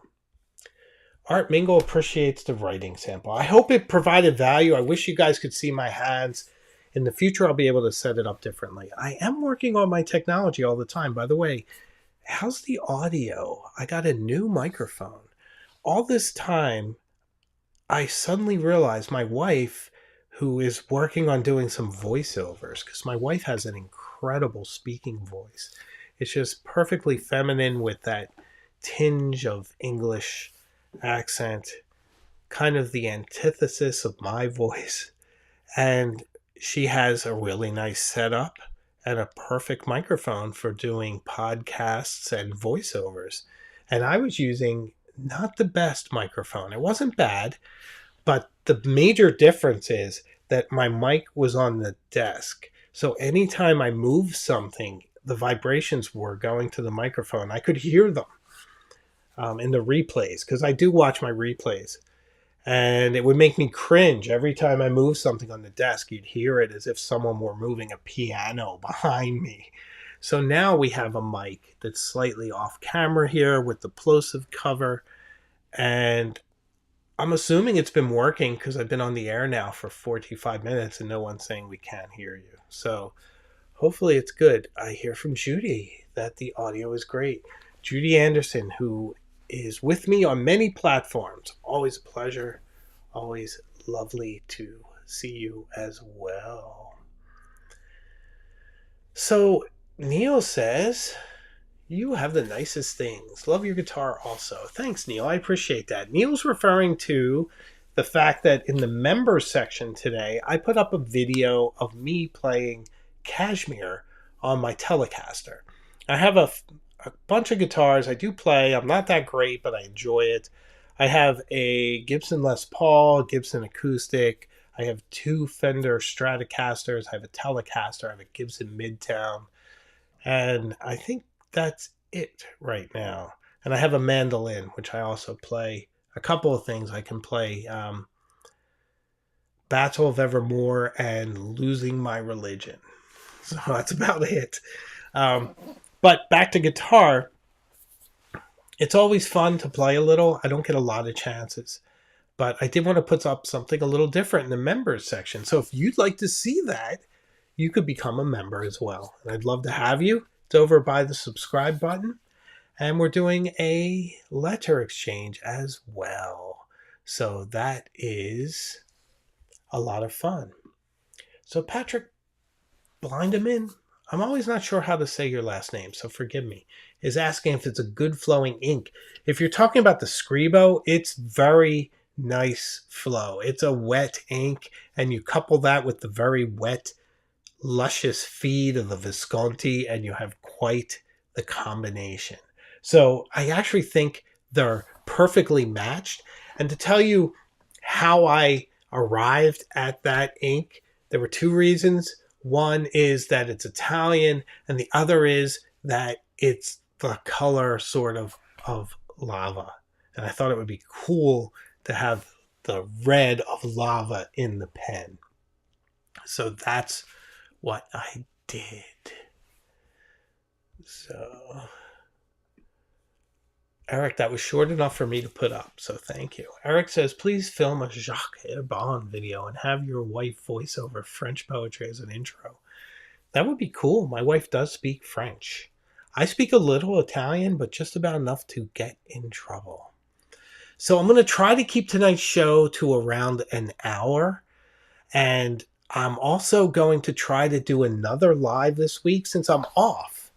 Art Mingle appreciates the writing sample. I hope it provided value. I wish you guys could see my hands. In the future, I'll be able to set it up differently. I am working on my technology all the time. By the way, how's the audio? I got a new microphone. All this time, I suddenly realized my wife, who is working on doing some voiceovers, because my wife has an incredible speaking voice. It's just perfectly feminine with that tinge of English accent, kind of the antithesis of my voice. And she has a really nice setup and a perfect microphone for doing podcasts and voiceovers. And I was using not the best microphone. It wasn't bad, but the major difference is that my mic was on the desk. So anytime I moved something, the vibrations were going to the microphone. I could hear them in the replays because I do watch my replays. And it would make me cringe every time I moved something on the desk. You'd hear it as if someone were moving a piano behind me. So now we have a mic that's slightly off camera here with the plosive cover. And I'm assuming it's been working because I've been on the air now for 45 minutes and no one's saying we can't hear you. So hopefully it's good. I hear from Judy that the audio is great. Judy Anderson, who is with me on many platforms. Always a pleasure. Always lovely to see you as well. So Neil says, you have the nicest things. Love your guitar also. Thanks, Neil. I appreciate that. Neil's referring to the fact that in the members section today, I put up a video of me playing Cashmere on my Telecaster. I have a bunch of guitars. I do play. I'm not that great, but I enjoy it. I have a Gibson Les Paul, Gibson Acoustic. I have 2 Fender Stratocasters. I have a Telecaster. I have a Gibson Midtown. And I think that's it right now. And I have a mandolin, which I also play. A couple of things I can play. Battle of Evermore and Losing My Religion. So that's about it. But back to guitar. It's always fun to play a little. I don't get a lot of chances. But I did want to put up something a little different in the members section. So if you'd like to see that, you could become a member as well. And I'd love to have you. It's over by the subscribe button. And we're doing a letter exchange as well. So that is a lot of fun. So Patrick Blindeman, I'm always not sure how to say your last name, so forgive me, is asking if it's a good flowing ink. If you're talking about the Scribo, it's very nice flow. It's a wet ink, and you couple that with the very wet, luscious feed of the Visconti, and you have quite the combination. So I actually think they're perfectly matched. And to tell you how I arrived at that ink, there were 2 reasons. One is that it's Italian, and the other is that it's the color sort of lava. And I thought it would be cool to have the red of lava in the pen. So that's what I did. So, Eric, that was short enough for me to put up, so thank you. Eric says, please film a Jacques Herbin video and have your wife voice over French poetry as an intro. That would be cool. My wife does speak French. I speak a little Italian, but just about enough to get in trouble. So I'm going to try to keep tonight's show to around an hour. And I'm also going to try to do another live this week since I'm off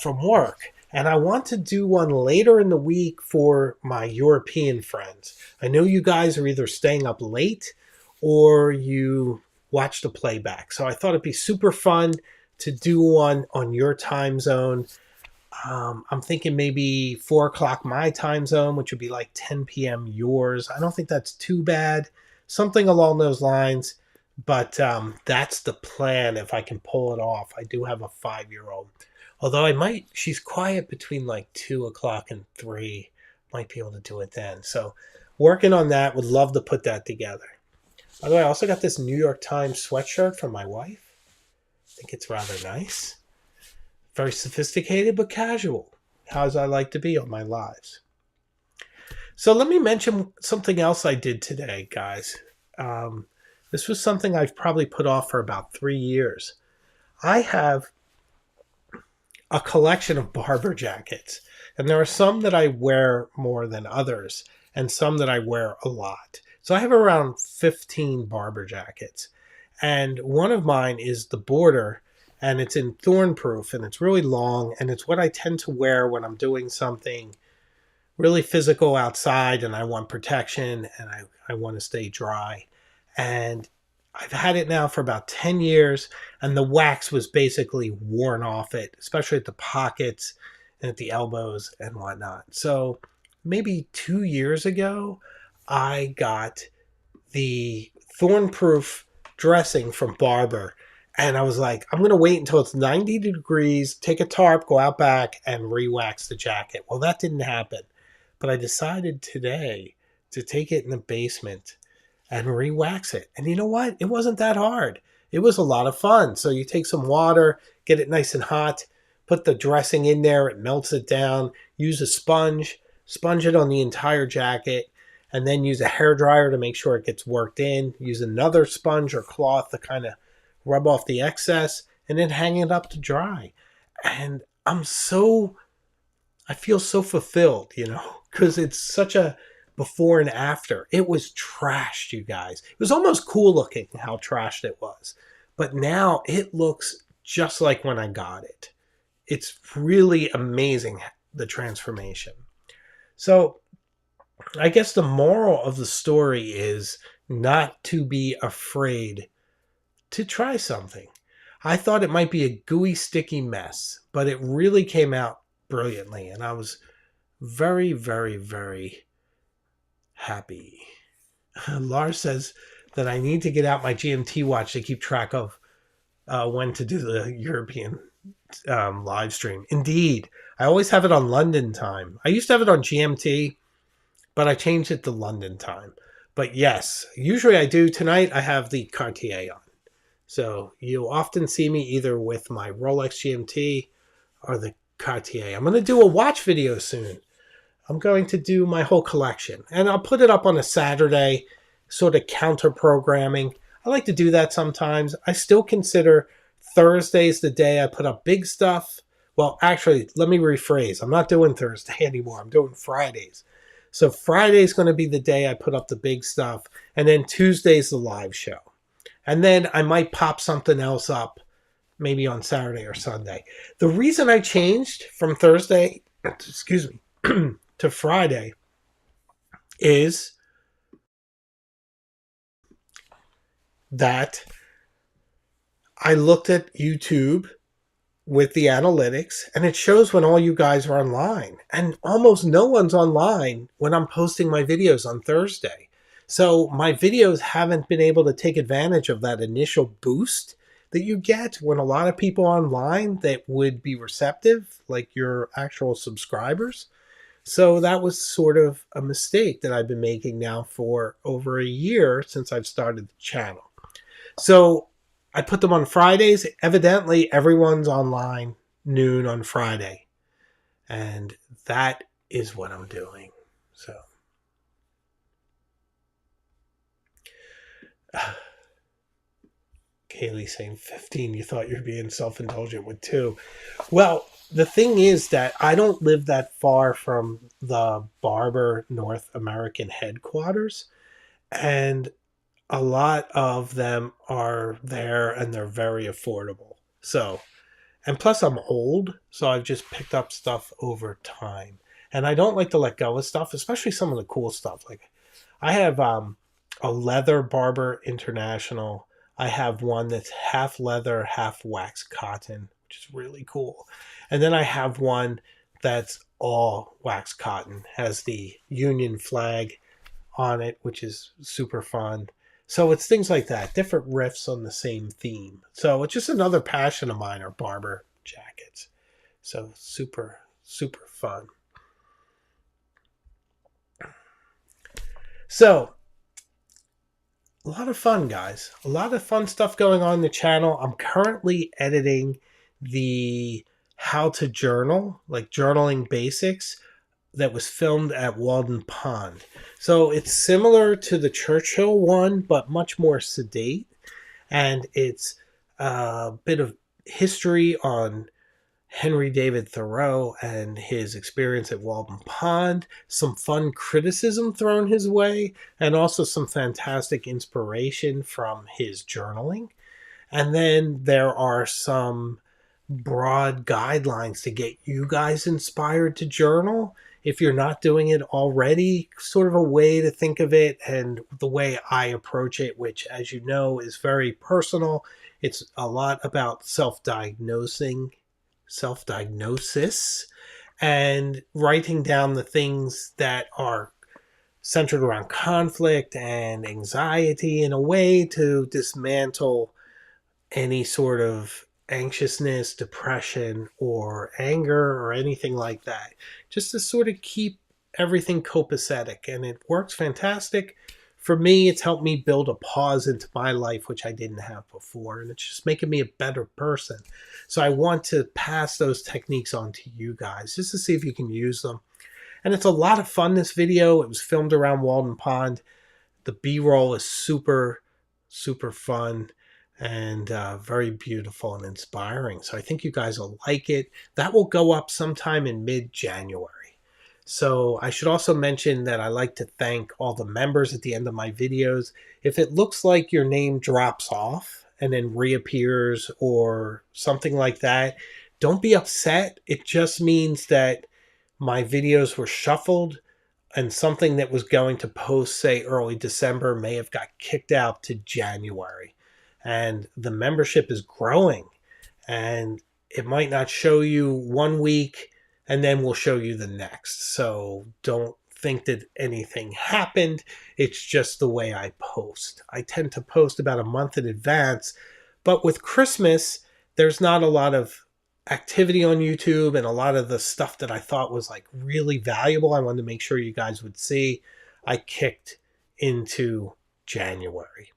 from work. And I want to do one later in the week for my European friends. I know you guys are either staying up late or you watch the playback. So I thought it'd be super fun to do one on your time zone. I'm thinking maybe 4 o'clock my time zone, which would be like 10 p.m. yours. I don't think that's too bad. Something along those lines. But that's the plan if I can pull it off. I do have a 5-year-old. Although she's quiet between like 2 o'clock and 3. Might be able to do it then. So working on that, would love to put that together. By the way, I also got this New York Times sweatshirt from my wife. I think it's rather nice. Very sophisticated, but casual. As I like to be on my lives. So let me mention something else I did today, guys. This was something I've probably put off for about 3 years. I have a collection of barber jackets. And there are some that I wear more than others, and some that I wear a lot. So I have around 15 barber jackets. And one of mine is the border, and it's in thorn-proof, and it's really long, and it's what I tend to wear when I'm doing something really physical outside, and I want protection, and I want to stay dry. And I've had it now for about 10 years, and the wax was basically worn off it, especially at the pockets and at the elbows and whatnot. So maybe 2 years ago, I got the thorn-proof dressing from Barber. And I was like, I'm going to wait until it's 90 degrees, take a tarp, go out back, and re-wax the jacket. Well, that didn't happen. But I decided today to take it in the basement and re-wax it. And you know what? It wasn't that hard. It was a lot of fun. So you take some water, get it nice and hot, put the dressing in there, it melts it down, use a sponge it on the entire jacket, and then use a hairdryer to make sure it gets worked in. Use another sponge or cloth to kind of rub off the excess, and then hang it up to dry. And I feel so fulfilled, because it's such a before and after. It was trashed, you guys. It was almost cool looking how trashed it was. But now it looks just like when I got it. It's really amazing, the transformation. So I guess the moral of the story is not to be afraid to try something. I thought it might be a gooey, sticky mess, but it really came out brilliantly, and I was very, very, very happy. Lars says that I need to get out my GMT watch to keep track of when to do the European live stream. Indeed, I always have it on London time. I used to have it on GMT, but I changed it to London time. But yes, usually I do. Tonight I have the Cartier on. So you'll often see me either with my Rolex GMT or the Cartier. I'm going to do a watch video soon. I'm going to do my whole collection. And I'll put it up on a Saturday, sort of counter-programming. I like to do that sometimes. I still consider Thursdays the day I put up big stuff. Well, actually, let me rephrase. I'm not doing Thursday anymore. I'm doing Fridays. So Friday's going to be the day I put up the big stuff. And then Tuesday's the live show. And then I might pop something else up maybe on Saturday or Sunday. The reason I changed from Thursday, to Friday is that I looked at YouTube with the analytics, and it shows when all you guys are online. And almost no one's online when I'm posting my videos on Thursday. So my videos haven't been able to take advantage of that initial boost that you get when a lot of people online that would be receptive, like your actual subscribers. So that was sort of a mistake that I've been making now for over a year since I've started the channel. So I put them on Fridays. Evidently, everyone's online noon on Friday. And that is what I'm doing. So Kaylee saying 15, you thought you were being self-indulgent with 2. Well, the thing is that I don't live that far from the Barber North American headquarters, and a lot of them are there and they're very affordable. So, and plus I'm old, so I've just picked up stuff over time. And I don't like to let go of stuff, especially some of the cool stuff. Like I have a leather Barber International. I have one that's half leather, half wax cotton, which is really cool. And then I have one that's all wax cotton, has the Union flag on it, which is super fun. So it's things like that, different riffs on the same theme. So it's just another passion of mine are Barber jackets. So super, super fun. So a lot of fun, guys. A lot of fun stuff going on in the channel. I'm currently editing the how to journal, like journaling basics, that was filmed at Walden Pond. So it's similar to the Churchill one, but much more sedate. And it's a bit of history on Henry David Thoreau and his experience at Walden Pond, some fun criticism thrown his way, and also some fantastic inspiration from his journaling. And then there are some broad guidelines to get you guys inspired to journal. If you're not doing it already, sort of a way to think of it and the way I approach it, which, as you know, is very personal. It's a lot about self-diagnosis, and writing down the things that are centered around conflict and anxiety in a way to dismantle any sort of anxiousness, depression, or anger, or anything like that. Just to sort of keep everything copacetic. And it works fantastic. For me, it's helped me build a pause into my life, which I didn't have before. And it's just making me a better person. So I want to pass those techniques on to you guys just to see if you can use them. And it's a lot of fun, this video. It was filmed around Walden Pond. The B-roll is super, super fun and very beautiful and inspiring. So I think you guys will like it. That will go up sometime in mid-January. So I should also mention that I like to thank all the members at the end of my videos. If it looks like your name drops off and then reappears or something like that, don't be upset. It just means that my videos were shuffled and something that was going to post, say, early December may have got kicked out to January. And the membership is growing. And it might not show you one week and then we'll show you the next. So don't think that anything happened. It's just the way I post. I tend to post about a month in advance. But with Christmas, there's not a lot of activity on YouTube, and a lot of the stuff that I thought was like really valuable, I wanted to make sure you guys would see, I kicked into January.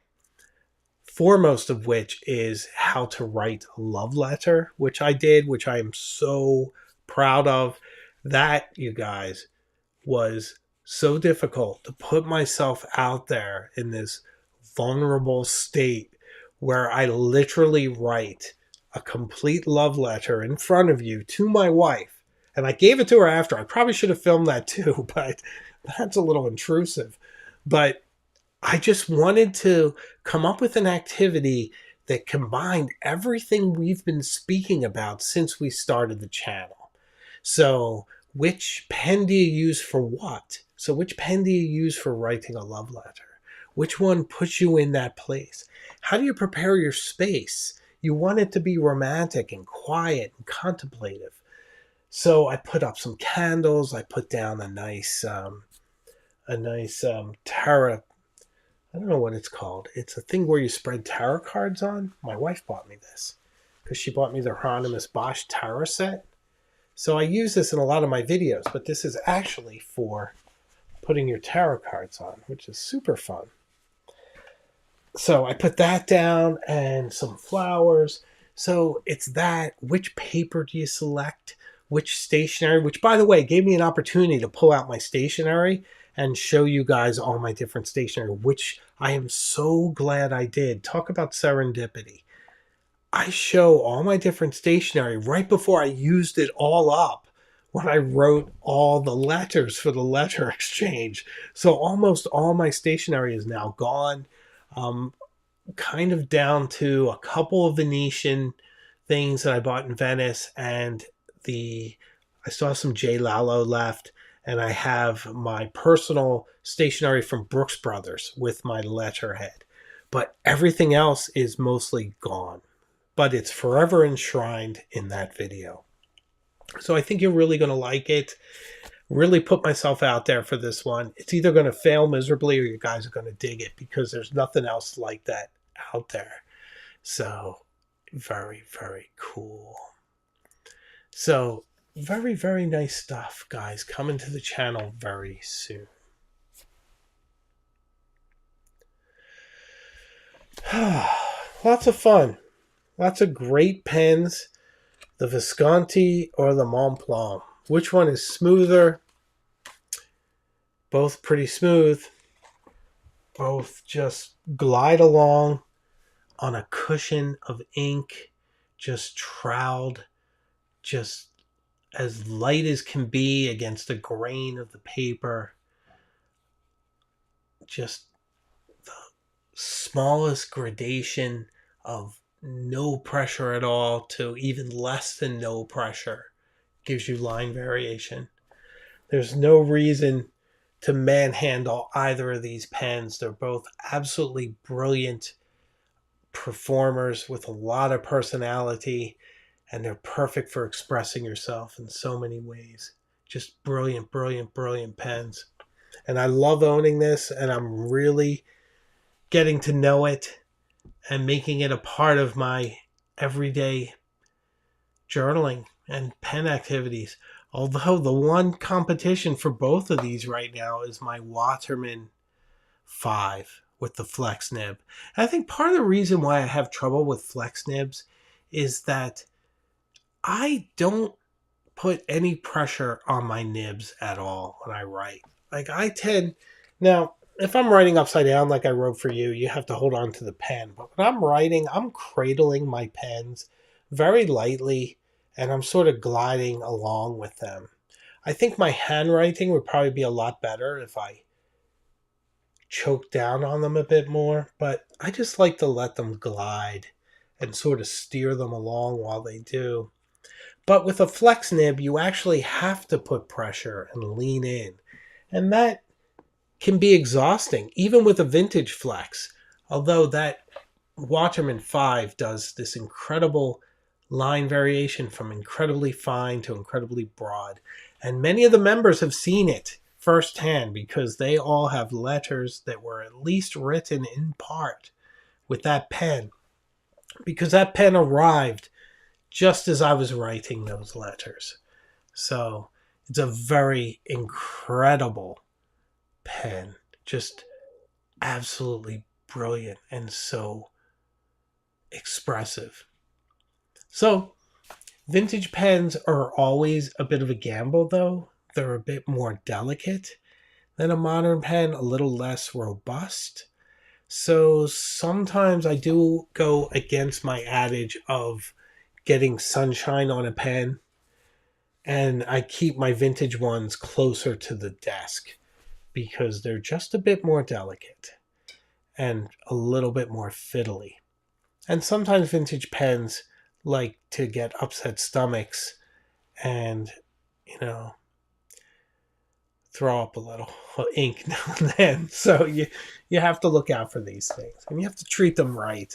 Foremost of which is how to write a love letter, which I did, which I am so proud of. That, you guys, was so difficult to put myself out there in this vulnerable state where I literally write a complete love letter in front of you to my wife. And I gave it to her after. I probably should have filmed that too, but that's a little intrusive. But I just wanted to come up with an activity that combined everything we've been speaking about since we started the channel. So which pen do you use for what? So which pen do you use for writing a love letter? Which one puts you in that place? How do you prepare your space? You want it to be romantic and quiet and contemplative. So I put up some candles. I put down a nice tarot. I don't know what it's called. It's a thing where you spread tarot cards on. My wife bought me this because she bought me the Hieronymus Bosch tarot set. So I use this in a lot of my videos, but this is actually for putting your tarot cards on, which is super fun. So I put that down and some flowers. So it's that. Which paper do you select? Which stationery? Which, by the way, gave me an opportunity to pull out my stationery and show you guys all my different stationery, which I am so glad I did. Talk about serendipity. I show all my different stationery right before I used it all up when I wrote all the letters for the letter exchange. So almost all my stationery is now gone. Kind of down to a couple of Venetian things that I bought in Venice, and I still have some J. Lalo left, and I have my personal stationery from Brooks Brothers with my letterhead. But everything else is mostly gone. But it's forever enshrined in that video. So I think you're really going to like it. Really put myself out there for this one. It's either going to fail miserably or you guys are going to dig it because there's nothing else like that out there. So very, very cool. So very, very nice stuff, guys. Coming to the channel very soon. Lots of fun. Lots of great pens. The Visconti or the Montblanc. Which one is smoother? Both pretty smooth. Both just glide along on a cushion of ink. Just troweled. Just as light as can be against the grain of the paper. Just the smallest gradation of no pressure at all to even less than no pressure gives you line variation. There's no reason to manhandle either of these pens. They're both absolutely brilliant performers with a lot of personality. and they're perfect for expressing yourself in so many ways. Just brilliant, brilliant, brilliant pens. And I love owning this, and I'm really getting to know it and making it a part of my everyday journaling and pen activities. Although the one competition for both of these right now is my Waterman 5 with the flex nib. And I think part of the reason why I have trouble with flex nibs is that I don't put any pressure on my nibs at all when I write. Like I tend now, if I'm writing upside down like I wrote for you, you have to hold on to the pen. But when I'm writing, I'm cradling my pens very lightly and I'm sort of gliding along with them. I think my handwriting would probably be a lot better if I choke down on them a bit more, but I just like to let them glide and sort of steer them along while they do. But with a flex nib, you actually have to put pressure and lean in. And that can be exhausting, even with a vintage flex. Although that Waterman 5 does this incredible line variation from incredibly fine to incredibly broad. And many of the members have seen it firsthand because they all have letters that were at least written in part with that pen. Because that pen arrived just as I was writing those letters. So it's a very incredible pen. Just absolutely brilliant and so expressive. So vintage pens are always a bit of a gamble, though. They're a bit more delicate than a modern pen, a little less robust. So sometimes I do go against my adage of getting sunshine on a pen, and I keep my vintage ones closer to the desk because they're just a bit more delicate and a little bit more fiddly. And sometimes vintage pens like to get upset stomachs and, throw up a little ink now and then. So you have to look out for these things and you have to treat them right.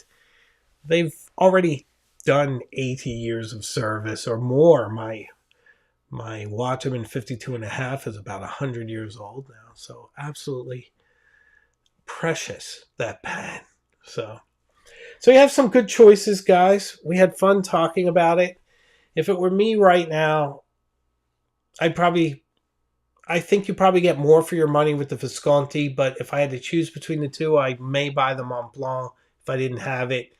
They've already done 80 years of service or more. My Waterman 52.5 is about 100 years old now. So absolutely precious, that pen. So you have some good choices, guys. We had fun talking about it. If it were me right now, I think you probably get more for your money with the Visconti, but if I had to choose between the two, I may buy the Montblanc if I didn't have it,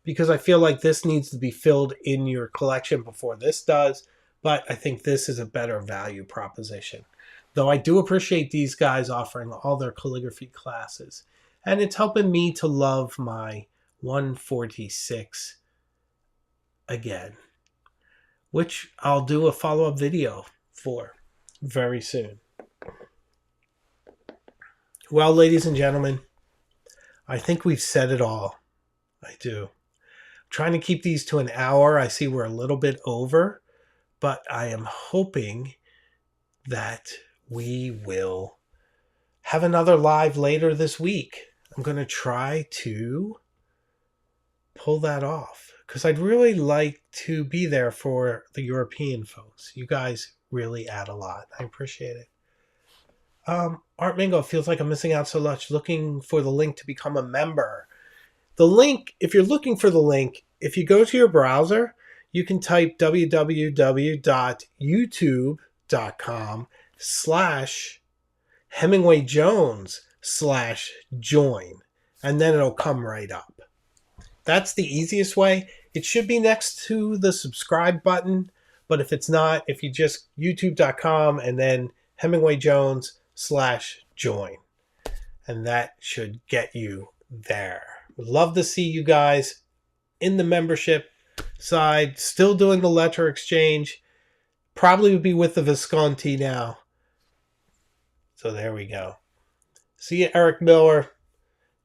because I feel like this needs to be filled in your collection before this does, but I think this is a better value proposition. Though I do appreciate these guys offering all their calligraphy classes, and it's helping me to love my 146 again, which I'll do a follow-up video for very soon. Well, ladies and gentlemen, I think we've said it all. I do. I'm trying to keep these to an hour. I see we're a little bit over, but I am hoping that we will have another live later this week. I'm going to try to pull that off because I'd really like to be there for the European folks. You guys really add a lot. I appreciate it. Art Mingo, feels like I'm missing out so much. Looking for the link to become a member. The link, if you're looking for the link, if you go to your browser, you can type www.youtube.com/Hemingway-Jones/join, and then it'll come right up. That's the easiest way. It should be next to the subscribe button, but if it's not, if you just youtube.com and then Hemingway-Jones/join, and that should get you there. Would love to see you guys in the membership side, still doing the letter exchange. Probably would be with the Visconti now. So there we go. See you, Eric Miller.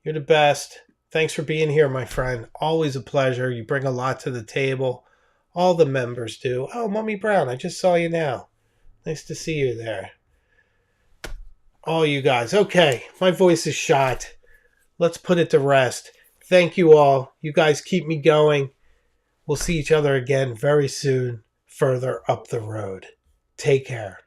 You're the best. Thanks for being here, my friend. Always a pleasure. You bring a lot to the table. All the members do. Oh, Mummy Brown, I just saw you now. Nice to see you there. All you guys. Okay, my voice is shot. Let's put it to rest. Thank you all. You guys keep me going. We'll see each other again very soon, further up the road. Take care.